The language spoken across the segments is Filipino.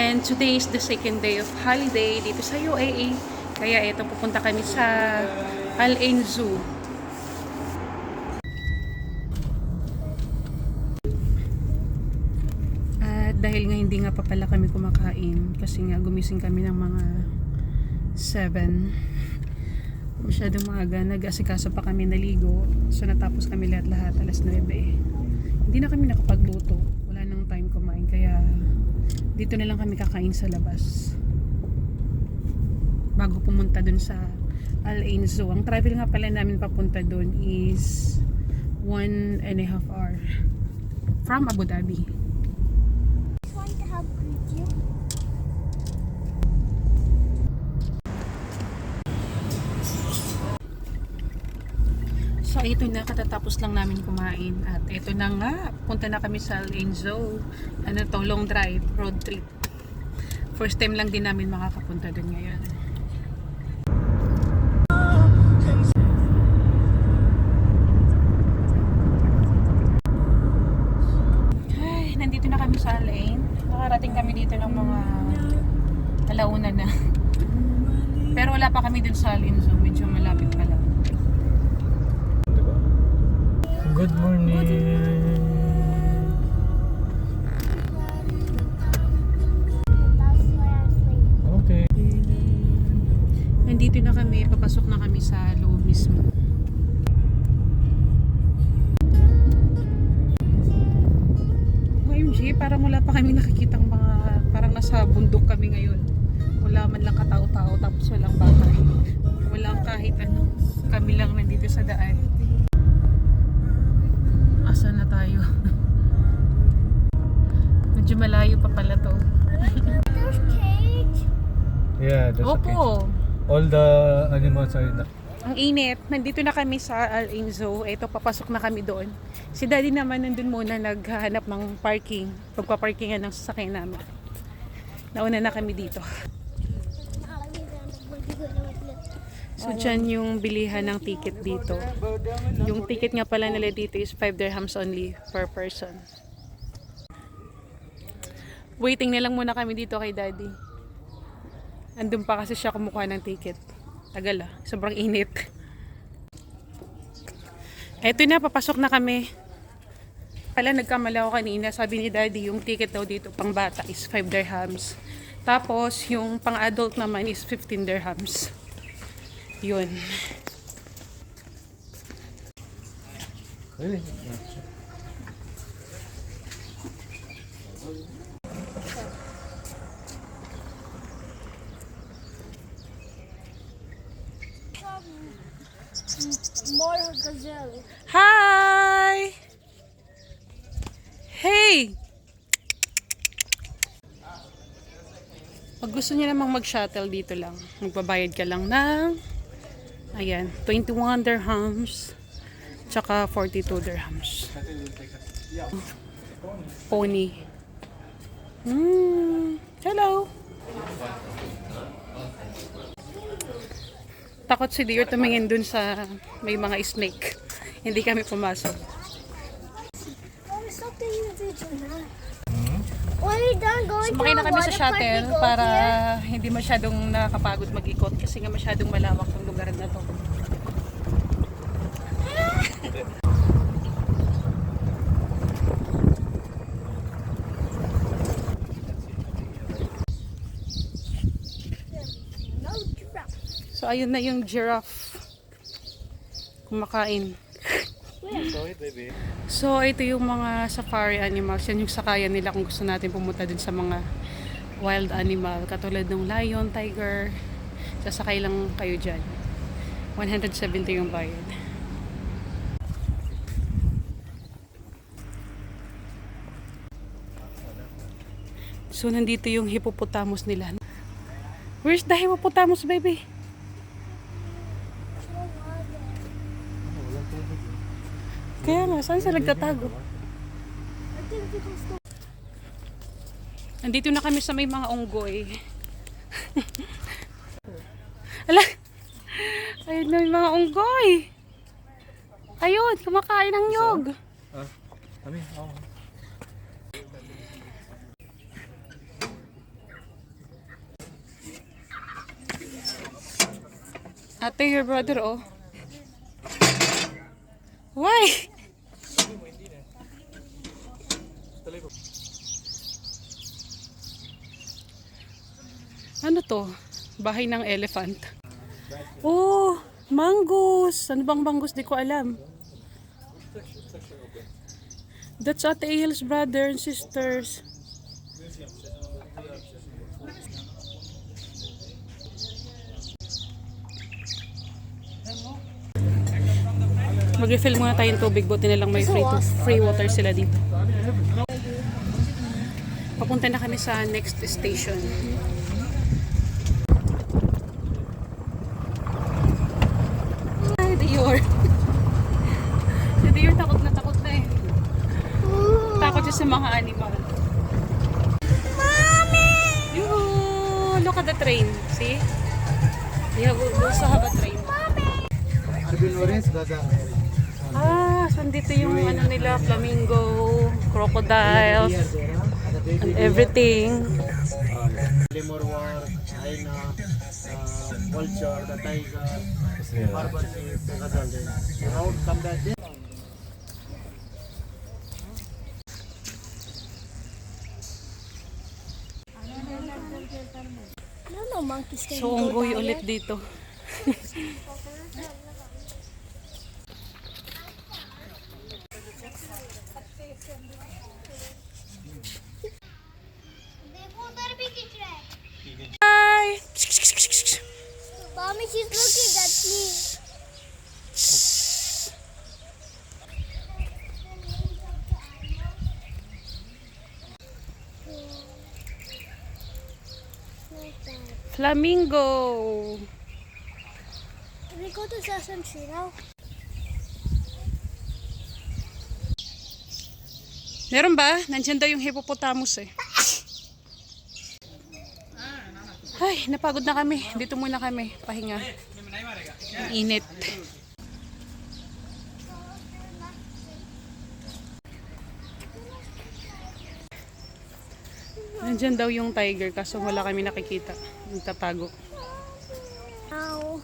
And today is the second day of holiday dito sa UAE. Kaya ito, pupunta kami sa Al Ain Zoo. At dahil nga hindi nga pa pala kami kumakain, kasi nga gumising kami ng mga 7. Masyadong maaga, nag-asikaso pa kami naligo. So natapos kami lahat-lahat alas 9. Hindi na kami nakapagluto. Wala nang time kumain, kaya dito na lang kami kakain sa labas bago pumunta dun sa Al Ain Zoo. Ang travel nga pala namin papunta dun is 1.5 hour from Abu Dhabi. So ito na, katatapos lang namin kumain at ito na nga, punta na kami sa Al Ain Zoo. Ano to, long drive, road trip. First time lang din namin makakapunta dun ngayon. Ay, nandito na kami sa Al Ain. Nakarating kami dito ng mga alauna na. Pero wala pa kami dun sa Al Ain Zoo, medyo malapit pa lang. Good morning. Okay. Nandito na kami, papasok na kami sa loob mismo. OMG, parang wala pa kami nakikitang mga, parang nasa bundok kami ngayon. Wala man lang katao-tao, tapos walang bahay. Walang kahit ano. Kami lang nandito sa daan. Asan na tayo? Medyo malayo pa pala to. There's cage. Yeah, that's okay. Opo. All the animals are in the... Ang init. Nandito na kami sa Al Ain Zoo. Ito, papasok na kami doon. Si Daddy naman nandun muna naghahanap ng parking. Pagpaparkingan ng sasakyan namin. Nauna na kami dito. So, dyan yung bilihan ng ticket dito. Yung ticket nga pala nila dito is 5 dirhams only per person. Waiting na lang muna kami dito kay Daddy. Andun pa kasi siya kumukuha ng ticket. Tagal ah, sobrang init. Eto na, papasok na kami. Pala nagkamali ako kanina. Sabi ni Daddy, yung ticket daw dito pang bata is 5 dirhams. Tapos, yung pang adult naman is 15 dirhams. Yun. Really? More gazelle. Hi! Hey! Pag gusto niya namang mag-shuttle dito lang, magbabayad ka lang ng ayan, 21 dirhams tsaka 42 dirhams. Pony. Hello! Takot si Dear tumingin dun sa may mga snake. Hindi kami pumasok. Oh, stop taking the video now. When we're done going Sumakay na to a kami sa water park, we shuttle go para here. hindi masyadong nakakapagod mag-ikot kasi nga masyadong malawak yung lugar na to. No giraffe. So ayun na yung giraffe kumakain. Sorry, baby. So ito yung mga safari animals. Yan yung sakayan nila kung gusto natin pumunta dun sa mga wild animal. Katulad ng lion, tiger. Sasakay lang kayo dyan. 170 yung bayad. So nandito yung hippopotamus nila. Where's the hippopotamus, baby? Kaya nga, saan sila nagtatago? I think people still. Nandito na kami sa may mga unggoy. Ala! Ayun na may mga unggoy! Ayun, kumakain ng nyog! Ate, your brother, oh. Why? Ano to? Bahay ng elephant. Oh, mangoes. Ano bang mangoes? Di ko alam. That's Ate Ail's brother and sisters. Mag-refill muna tayong tubig. Buti na lang may free water sila dito. Papunta na kami sa next station. Ay, Dior. Si Dior takot na eh. Takot siya sa mga animal. Mommy! Yoo! Look at the train. See? We also have a train. So dito yung ano nila, flamingo, crocodiles, and everything. Lemur war, hyena, vulture, the tiger, barber sheep, the gazelle. You know, come back there. No monkeys can So unggoy ulit dito. Hi! Mommy, she's looking at me. Flamingo! Can we go to Sesame Street now? Meron ba? Nandiyan daw yung hippopotamus eh. Ay, napagod na kami. Dito muna kami. Pahinga. Ang init. Nandiyan daw yung tiger kaso wala kami nakikita. Nagtatago. Ow.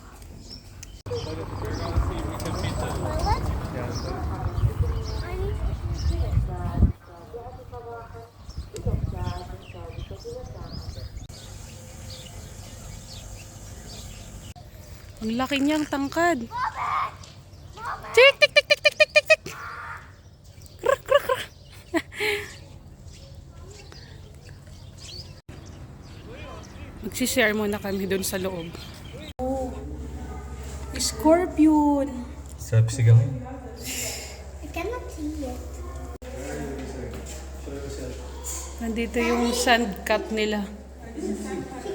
Ang laki niyang tangkad. Tik tik tik tik tik tik tik tik. Kruk kruk kruk. Magsishare muna kami doon sa loob. Oh, scorpion. Sabi sigaw yun. I cannot see it. Nandito yung sand cat nila. She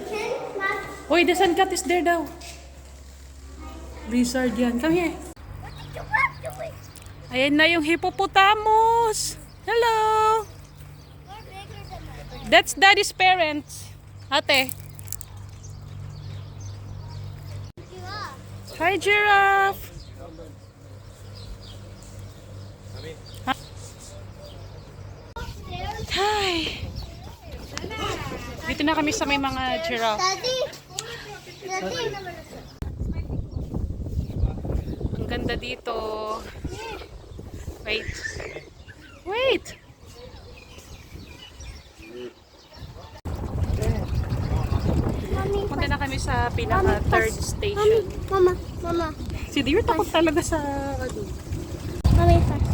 can't not. Uy, the sand cat is there daw. Lizard yan. Come here. What did you have to wait? Ayan na yung hippopotamus. Hello. We're bigger than that. That's daddy's parents. Ate. Giraffe. Hi, giraffe. Hi. Dito na kami sa may mga giraffe. Daddy. Daddy. Ang ganda dito. Wait. Wait. Mommy. Punta na kami sa pinaka third station. Mama. Mama. Si Dear takot talaga sa ano. Mommy first.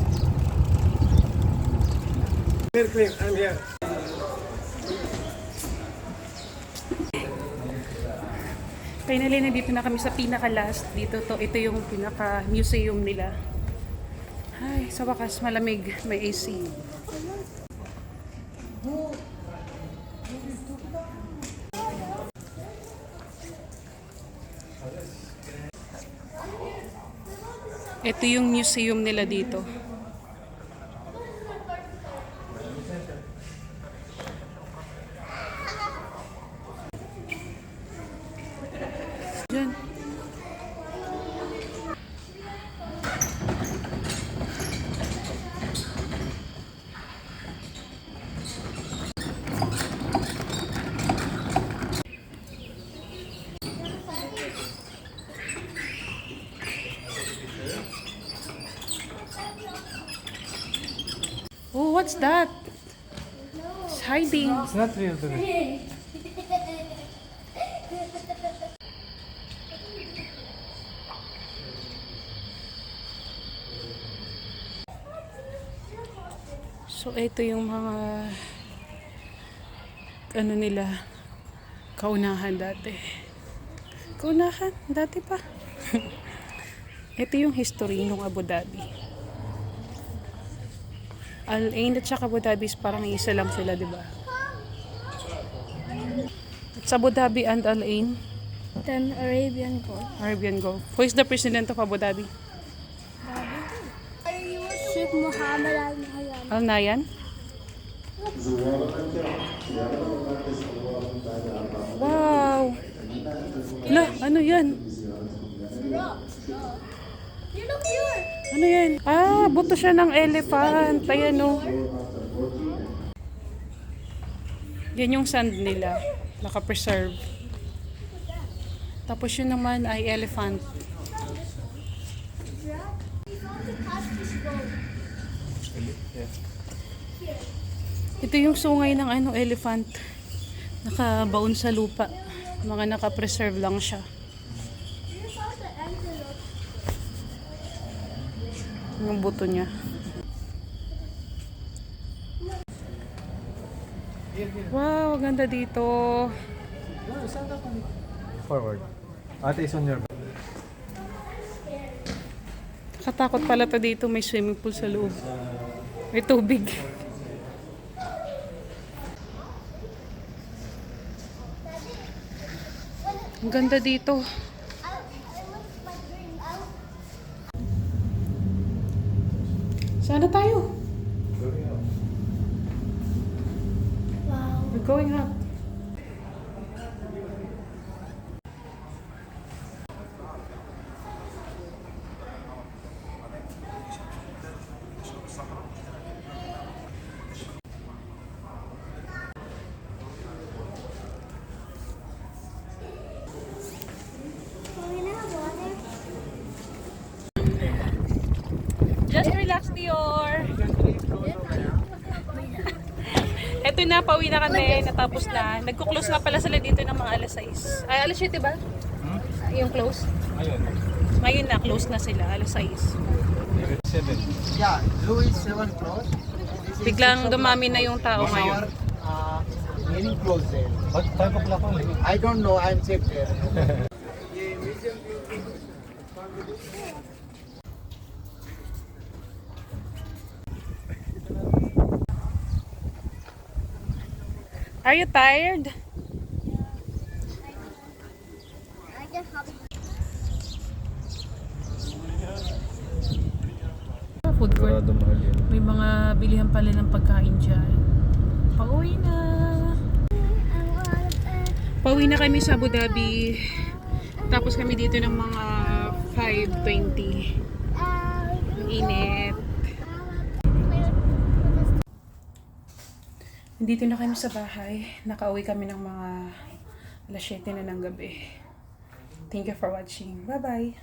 Here, I'm here. Finally, nandito na kami sa pinaka-last. Dito to, ito yung pinaka-museum nila. Ay, sa wakas, malamig. May AC. Ito yung museum nila dito. Diyan. what's that? It's hiding. It's not real today. So, ito yung mga ano nila, kaunahan dati. Kaunahan? Dati pa. Ito yung history ng Abu Dhabi. Al Ain at saka Abu Dhabi is parang isa lang sila, di ba? It's Abu Dhabi and Al Ain, Then Arabian Gulf. Arabian Gulf. Who is the president of Abu Dhabi? Sheikh Mohammed Al Nahyan. Al Nahyan? Wow! La, ano yan? You look here. Ano yan? Ah, buto siya ng elephant. Ayan o. Yan yung sand nila. Naka-preserve. Tapos yun naman ay elephant. Ito yung sungay ng ano, elephant. Nakabaon sa lupa. Mga naka-preserve lang siya. Yung buto niya. Wow, ganda dito. Forward. Ate is on your back. Katakot pala to dito. May swimming pool sa loob. May tubig. Ang ganda dito. Sana tayo. Wow. We're going up. Can we have water? Just relax, Dior. Eto na, pauwi na kami. Natapos na. Nagko-close nga pala sila dito ng mga alas 6. Ay, alas 7 ba? Yung close? Ayun. Ngayon na, close na sila. Alas 6. 7. Yeah, Zoo is 7 close. Biglang dumami na yung tao ngayon. Very close there. But 5 o'clock only. I don't know, I'm safe there. Are you tired? I just have Food court. Sigurado mahal yun. May mga bilihan pala ng pagkain dyan. Pauwi na. Pauwi na kami sa Abu Dhabi. Tapos kami dito ng mga 5:20. Ang init. Dito na kami sa bahay. Nakauwi kami ng mga alas 7 na ng gabi. Thank you for watching. Bye-bye!